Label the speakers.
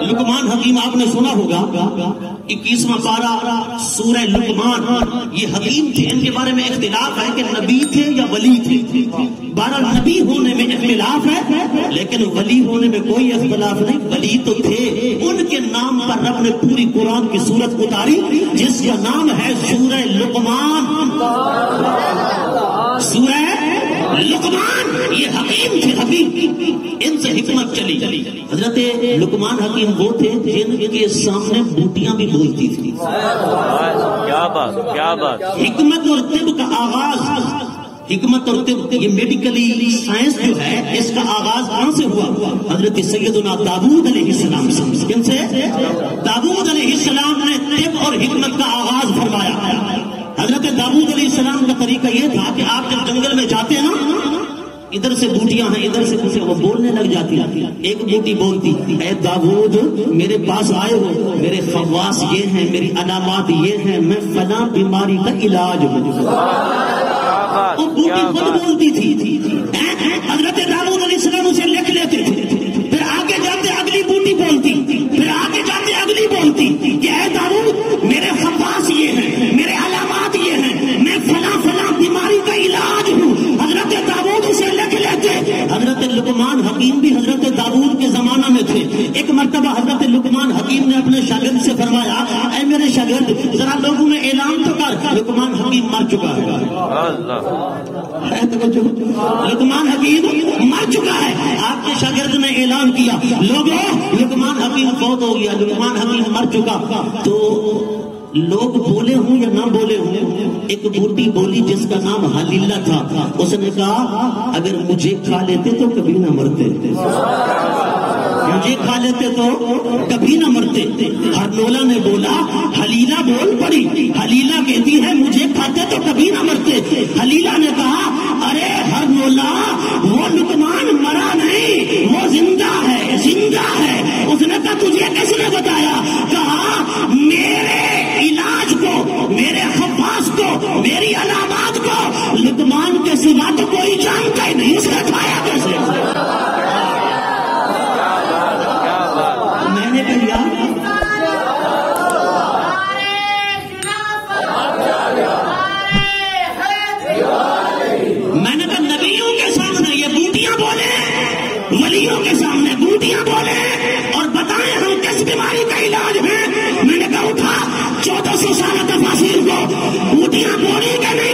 Speaker 1: لقمان حکیم آپ نے سنا ہوگا 21واں پارہ سورہ لقمان. یہ حکیم تھے, ان کے بارے میں اختلاف ہے کہ نبی تھے یا ولی تھے. 12 نبی ہونے میں اختلاف ہے لیکن ولی ہونے میں کوئی اختلاف نہیں. ولی تو تھے, ان کے نام پر رب نے پوری قرآن کی سورت اتاری جس کا نام ہے سورہ لقمان. سورہ لقمان. یہ حکیم تھے, حکیم, ان سے حکمت چلی. حضرت لقمان حکیم وہ تھے جن کے سامنے بوٹیاں بھی بولتی تھی.
Speaker 2: کیا بات, کیا بات.
Speaker 1: حکمت اور طب کا آغاز, حکمت اور طب, یہ میڈیکلی سائنس جو ہے اس کا آغاز کہاں سے ہوا؟ حضرت سیدنا داؤد علیہ السلام سے. کن سے؟ داؤد علیہ السلام نے طب اور حکمت کا آغاز فرمایا. حضرت داؤد علیہ السلام کا طریقہ یہ تھا کہ آپ جب جنگل میں جاتے ہیں نا, ادھر سے بوٹیاں ہیں, ادھر سے کچھ, وہ بولنے لگ جاتی. ایک بوٹی بولتی, اے داؤد میرے پاس آئے ہو, میرے خواص یہ ہیں, میری علامات یہ ہیں, میں فلاں بیماری کا علاج ہوں. وہ بوٹی خود بولتی تھی. حضرت داؤد علیہ السلام اسے لکھ لیتے تھے. پھر آگے جاتے اگلی بوٹی بولتی, پھر آگے جاتے اگلی بولتی کہ اے داؤد میرے خواص یہ ہیں, میرے علامات یہ ہیں, میں فلاں فلاں بیماری کا علاج ہوں. حضرت داؤد اسے لکھ لیتے. حضرت لقمان حکیم بھی حضرت داؤد کے زمانہ میں تھے. ایک مرتبہ حضرت لقمان حکیم نے اپنے شاگرد سے فرمایا, اے میرے شاگرد ذرا لوگوں میں اعلان تو کر, لقمان حکیم مر چکا ہے. لقمان حکیم مر چکا ہے. آپ کے شاگرد نے اعلان کیا, لوگوں لقمان حکیم فوت ہو گیا, لقمان حکیم مر چکا. تو لوگ بولے ہوں یا نہ بولے ہوں, ایک بوٹی بولی جس کا نام حلیلہ تھا. اس نے کہا اگر مجھے کھا لیتے تو کبھی نہ مرتے, مجھے کھا لیتے تو کبھی نہ مرتے. ہرنولا نے بولا حلیلہ بول پڑی. حلیلہ کہتی ہے مجھے کھاتے تو کبھی نہ مرتے. حلیلہ نے کہا ارے ہرنولا وہ لقمان مرا نہیں, وہ زندہ ہے, زندہ ہے. اس نے کہا تجھے کس نے بتایا؟ کہا میرے علاج کو, میرے خواص کو, میری علامات کو لقمان کے سوا تو کوئی جانتا ہی نہیں. اس نے کھایا کیسے؟ میں نے کہا نبیوں کے سامنے یہ بوٹیاں بولے, ولیوں کے سامنے بوٹیاں بولے اور بتائیں ہم کس بیماری کا علاج ہے. میں نے کہا اٹھا 1400 سال تفاسیر کو, بوٹیاں بولی کہ نہیں